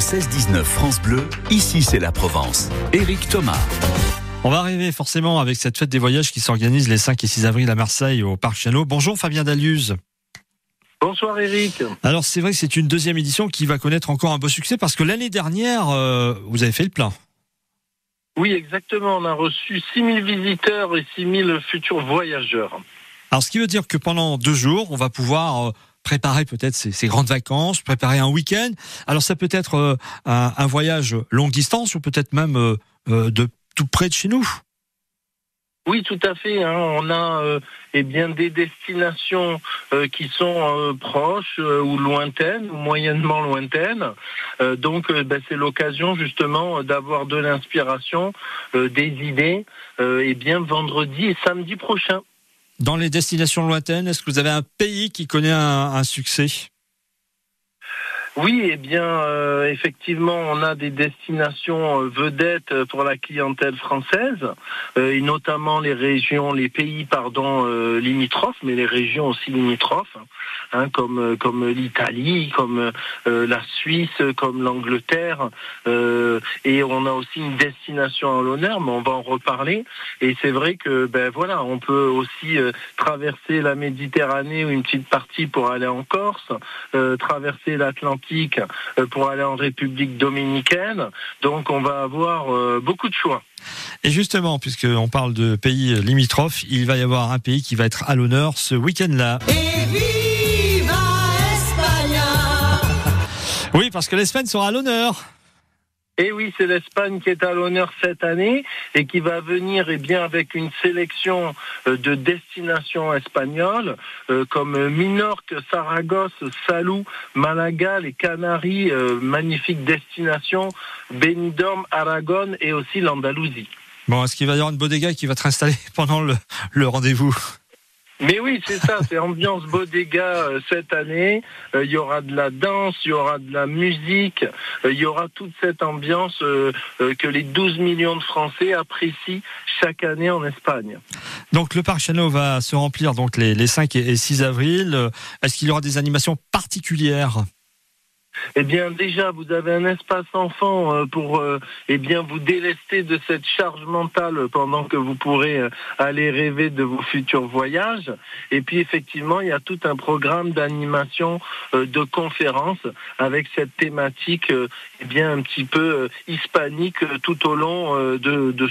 16-19 France Bleu, ici c'est la Provence. Éric Thomas. On va arriver forcément avec cette fête des voyages qui s'organise les 5 et 6 avril à Marseille au Parc Chano. Bonjour Fabien Dalluz. Bonsoir Éric. Alors c'est vrai que c'est une deuxième édition qui va connaître encore un beau succès parce que l'année dernière, vous avez fait le plein. Oui, exactement. On a reçu 6000 visiteurs et 6000 futurs voyageurs. Alors ce qui veut dire que pendant 2 jours, on va pouvoir préparer peut-être ces grandes vacances, préparer un week-end. Alors ça peut être un voyage longue distance ou peut-être même de tout près de chez nous. Oui, tout à fait. On a des destinations qui sont proches ou lointaines, ou moyennement lointaines. Donc, c'est l'occasion justement d'avoir de l'inspiration, des idées, vendredi et samedi prochain. Dans les destinations lointaines, est-ce que vous avez un pays qui connaît un succès ? Oui, effectivement, on a des destinations vedettes pour la clientèle française, et notamment les pays limitrophes, mais les régions aussi limitrophes, comme l'Italie, comme la Suisse, comme l'Angleterre, et on a aussi une destination à l'honneur, mais on va en reparler. Et c'est vrai que on peut aussi traverser la Méditerranée ou une petite partie pour aller en Corse, traverser l'Atlantique pour aller en République dominicaine. Donc on va avoir beaucoup de choix. Et justement, puisqu'on parle de pays limitrophes, il va y avoir un pays qui va être à l'honneur ce week-end-là. Et viva España. Oui, parce que l'Espagne sera à l'honneur. Et oui, c'est l'Espagne qui est à l'honneur cette année et qui va venir avec une sélection de destinations espagnoles comme Minorque, Saragosse, Salou, Malaga, les Canaries, magnifiques destinations, Benidorm, Aragon et aussi l'Andalousie. Bon, est-ce qu'il va y avoir une bodega qui va être installée pendant le rendez-vous ? Mais oui, c'est ça, c'est ambiance bodega cette année. Il y aura de la danse, il y aura de la musique, il y aura toute cette ambiance que les 12 millions de Français apprécient chaque année en Espagne. Donc le Parc Chano va se remplir donc les 5 et 6 avril. Est-ce qu'il y aura des animations particulières ? Déjà, vous avez un espace enfant pour vous délester de cette charge mentale pendant que vous pourrez aller rêver de vos futurs voyages. Et puis, effectivement, il y a tout un programme d'animation, de conférences avec cette thématique un petit peu hispanique tout au long de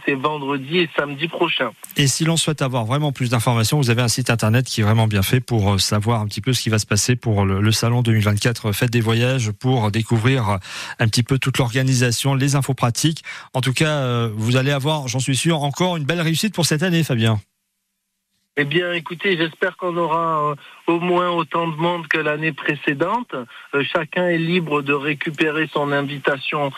ces vendredis et samedis prochains. Et si l'on souhaite avoir vraiment plus d'informations, vous avez un site internet qui est vraiment bien fait pour savoir un petit peu ce qui va se passer pour le salon 2024 Fête des voyages, pour découvrir un petit peu toute l'organisation, les infos pratiques. En tout cas, vous allez avoir, j'en suis sûr, encore une belle réussite pour cette année, Fabien. Écoutez, j'espère qu'on aura au moins autant de monde que l'année précédente. Chacun est libre de récupérer son invitation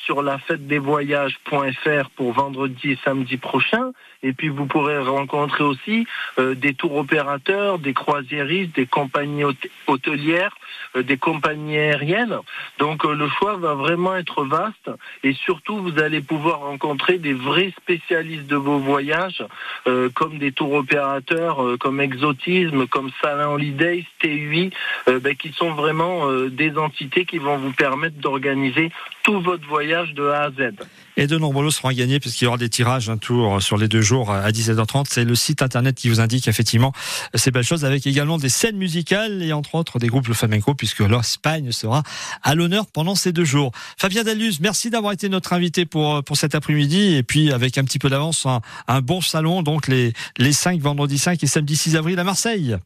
sur lafêtedesvoyages.fr pour vendredi et samedi prochain. Et puis vous pourrez rencontrer aussi des tours opérateurs, des croisiéristes, des compagnies hôtelières, des compagnies aériennes. Donc le choix va vraiment être vaste et surtout vous allez pouvoir rencontrer des vrais spécialistes de vos voyages comme des tours opérateurs, comme Exotisme, comme Salin Holidays, TUI, qui sont vraiment des entités qui vont vous permettre d'organiser tout votre voyage de A à Z. Et de nombreux lots seront à gagner puisqu'il y aura des tirages, un tour sur les 2 jours à 17h30. C'est le site internet qui vous indique effectivement ces belles choses, avec également des scènes musicales et entre autres des groupes flamenco, puisque l'Espagne sera à l'honneur pendant ces 2 jours. Fabien Dalluz, merci d'avoir été notre invité pour cet après-midi, et puis avec un petit peu d'avance, un bon salon, donc les 5, vendredi 5 et samedi 6 avril à Marseille.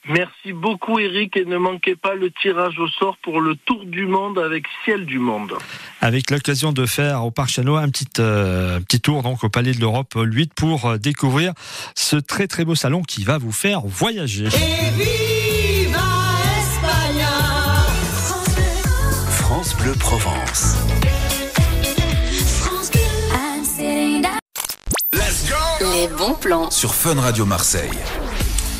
Merci beaucoup Éric, et ne manquez pas le tirage au sort pour le Tour du Monde avec Ciel du Monde. Avec l'occasion de faire au Parc Chano un petit tour donc au Palais de l'Europe 8 pour découvrir ce très très beau salon qui va vous faire voyager. Et viva España. France Bleu Provence. Les bons plans sur Fun Radio Marseille.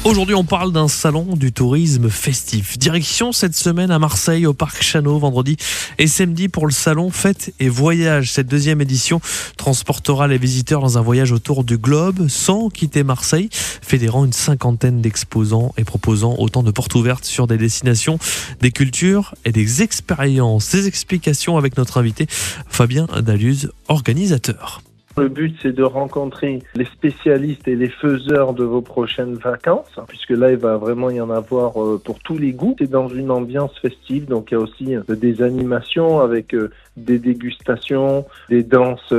Aujourd'hui, on parle d'un salon du tourisme festif. Direction cette semaine à Marseille, au Parc Chano, vendredi et samedi pour le salon Fêtes et Voyages. Cette deuxième édition transportera les visiteurs dans un voyage autour du globe sans quitter Marseille, fédérant une cinquantaine d'exposants et proposant autant de portes ouvertes sur des destinations, des cultures et des expériences. Ces explications avec notre invité Fabien Daluz, organisateur. Le but, c'est de rencontrer les spécialistes et les faiseurs de vos prochaines vacances, puisque là, il va vraiment y en avoir pour tous les goûts. C'est dans une ambiance festive, donc il y a aussi des animations avec des dégustations, des danses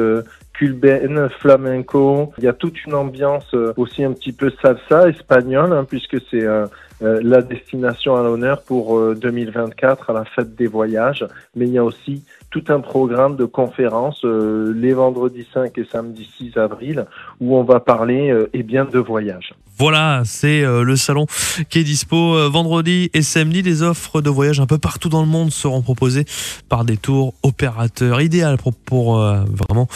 cubaine, flamenco. Il y a toute une ambiance aussi un petit peu salsa espagnole, puisque c'est la destination à l'honneur pour 2024 à la fête des voyages. Mais il y a aussi tout un programme de conférences les vendredis 5 et samedi 6 avril où on va parler de voyage. Voilà, c'est le salon qui est dispo vendredi et samedi. Des offres de voyage un peu partout dans le monde seront proposées par des tours opérateurs. Idéal pour vraiment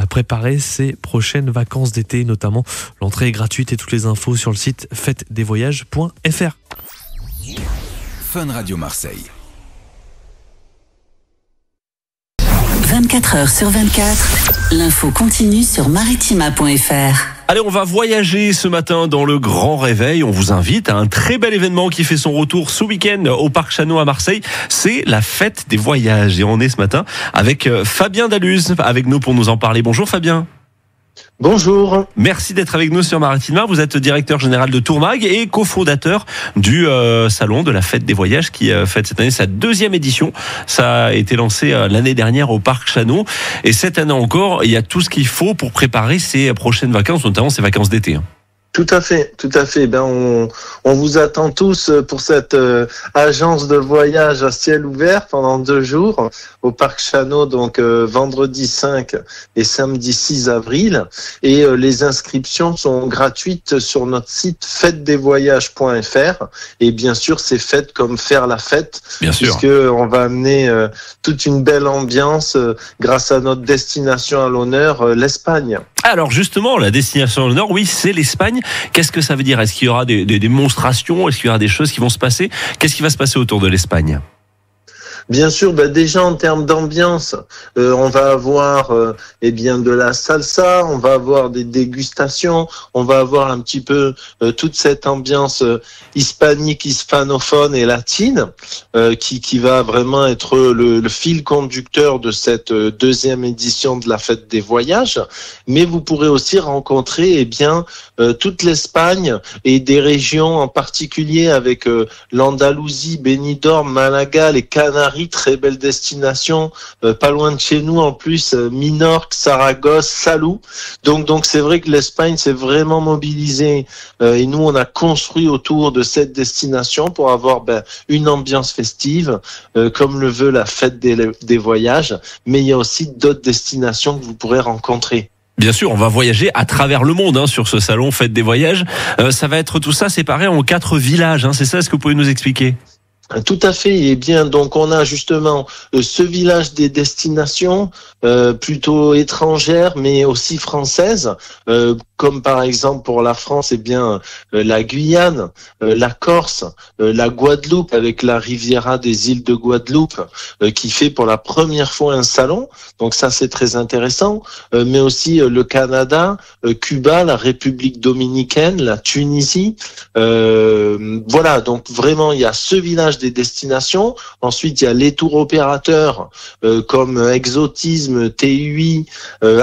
préparer ses prochaines vacances d'été notamment. L'entrée est gratuite et toutes les infos sur le site fêtesdesvoyages.fr. Fun Radio Marseille. 24 heures sur 24, l'info continue sur maritima.fr. Allez, on va voyager ce matin dans le Grand Réveil. On vous invite à un très bel événement qui fait son retour ce week-end au Parc Chano à Marseille. C'est la fête des voyages. Et on est ce matin avec Fabien Daluz avec nous pour nous en parler. Bonjour Fabien. Bonjour. Merci d'être avec nous sur Maritima. Vous êtes directeur général de Tourmag et cofondateur du salon de la fête des voyages qui fête cette année sa deuxième édition. Ça a été lancé l'année dernière au Parc Chano. Et cette année encore, il y a tout ce qu'il faut pour préparer ces prochaines vacances, notamment ces vacances d'été. Tout à fait. On vous attend tous pour cette agence de voyage à ciel ouvert pendant 2 jours au Parc Chano, donc vendredi 5 et samedi 6 avril. Et les inscriptions sont gratuites sur notre site fêtesdesvoyages.fr. Et bien sûr, c'est fête comme faire la fête, bien sûr, puisque on va amener toute une belle ambiance grâce à notre destination à l'honneur, l'Espagne. Alors justement, la destination à l'honneur, oui, c'est l'Espagne. Qu'est-ce que ça veut dire ? Est-ce qu'il y aura des démonstrations ? Est-ce qu'il y aura des choses qui vont se passer ? Qu'est-ce qui va se passer autour de l'Espagne ? Bien sûr, déjà en termes d'ambiance, on va avoir de la salsa, on va avoir des dégustations, on va avoir un petit peu toute cette ambiance hispanique, hispanophone et latine qui va vraiment être le fil conducteur de cette deuxième édition de la fête des voyages. Mais vous pourrez aussi rencontrer toute l'Espagne et des régions en particulier avec l'Andalousie, Benidorm, Malaga, les Canaries. Très belle destination, pas loin de chez nous en plus, Minorque, Saragosse, Salou. Donc c'est vrai que l'Espagne s'est vraiment mobilisée et nous on a construit autour de cette destination pour avoir une ambiance festive comme le veut la fête des voyages, mais il y a aussi d'autres destinations que vous pourrez rencontrer. Bien sûr, on va voyager à travers le monde sur ce salon Fête des Voyages. Ça va être tout ça séparé en 4 villages, c'est ça? Est-ce que vous pouvez nous expliquer? Tout à fait. Et bien, donc on a justement ce village des destinations plutôt étrangères, mais aussi françaises, comme par exemple pour la France, la Guyane, la Corse, la Guadeloupe avec la Riviera des îles de Guadeloupe, qui fait pour la première fois un salon. Donc ça, c'est très intéressant. Mais aussi le Canada, Cuba, la République dominicaine, la Tunisie. Voilà. Donc vraiment, il y a ce village des destinations. Ensuite, il y a les tours opérateurs comme Exotisme, TUI,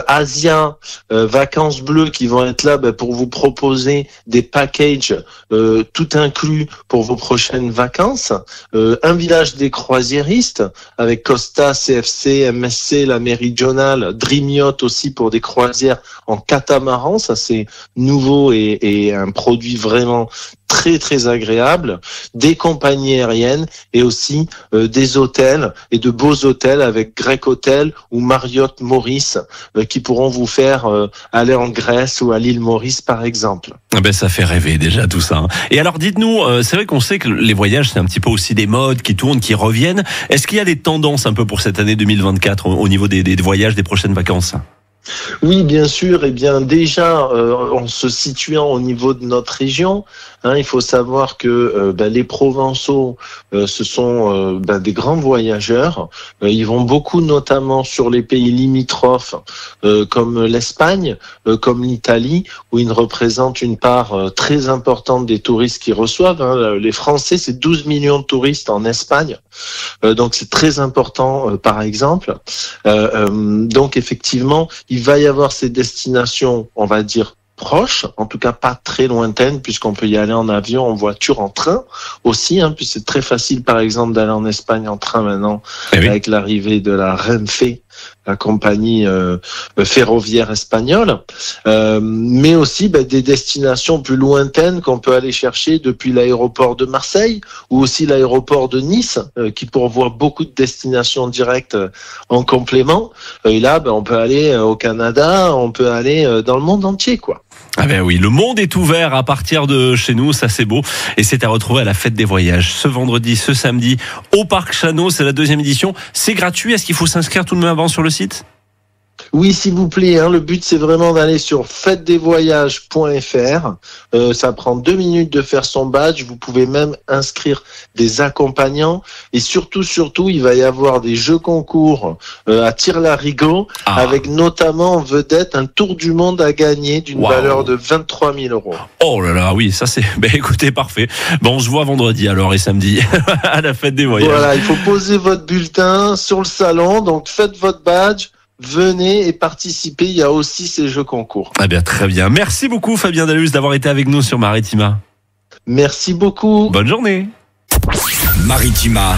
Asia, Vacances Bleues qui vont être là pour vous proposer des packages tout inclus pour vos prochaines vacances. Un village des croisiéristes avec Costa, CFC, MSC, la Méridionale, Dream Yacht aussi pour des croisières en catamaran. Ça, c'est nouveau et un produit vraiment très très agréable, des compagnies aériennes et aussi des hôtels et de beaux hôtels avec Grec Hotel ou Marriott Maurice qui pourront vous faire aller en Grèce ou à l'île Maurice par exemple. Ça fait rêver déjà tout ça. Et alors dites-nous, c'est vrai qu'on sait que les voyages c'est un petit peu aussi des modes qui tournent, qui reviennent. Est-ce qu'il y a des tendances un peu pour cette année 2024 au niveau des voyages, des prochaines vacances ? Oui, bien sûr. Eh bien, déjà, en se situant au niveau de notre région, il faut savoir que les Provençaux, ce sont des grands voyageurs. Ils vont beaucoup, notamment sur les pays limitrophes, comme l'Espagne, comme l'Italie, où ils représentent une part très importante des touristes qu'ils reçoivent. Les Français, c'est 12 millions de touristes en Espagne, donc c'est très important, par exemple. Donc, effectivement, il va y avoir ces destinations, on va dire, proches, en tout cas pas très lointaines, puisqu'on peut y aller en avion, en voiture, en train aussi, puis c'est très facile, par exemple, d'aller en Espagne en train maintenant, avec l'arrivée de la Renfe, la compagnie ferroviaire espagnole, mais aussi des destinations plus lointaines qu'on peut aller chercher depuis l'aéroport de Marseille ou aussi l'aéroport de Nice, qui pourvoit beaucoup de destinations directes en complément. Et là, on peut aller au Canada, on peut aller dans le monde entier, quoi. Ah ben oui, le monde est ouvert à partir de chez nous, ça c'est beau. Et c'est à retrouver à la fête des voyages ce vendredi, ce samedi, au Parc Chano. C'est la 2e édition. C'est gratuit. Est-ce qu'il faut s'inscrire tout de même avant sur le site ? Oui, s'il vous plaît. Le but, c'est vraiment d'aller sur fêtedesvoyages.fr. Ça prend 2 minutes de faire son badge. Vous pouvez même inscrire des accompagnants. Et surtout, il va y avoir des jeux concours à tire-larigot, avec notamment en vedette un tour du monde à gagner d'une valeur de 23 000 €. Oh là là, oui, ça c'est... écoutez, parfait. Bon, on se voit vendredi alors et samedi à la fête des voyages. Voilà, il faut poser votre bulletin sur le salon. Donc, faites votre badge. Venez et participez, il y a aussi ces jeux concours. Ah bien, très bien. Merci beaucoup Fabien Dalus d'avoir été avec nous sur Maritima. Merci beaucoup. Bonne journée. Maritima.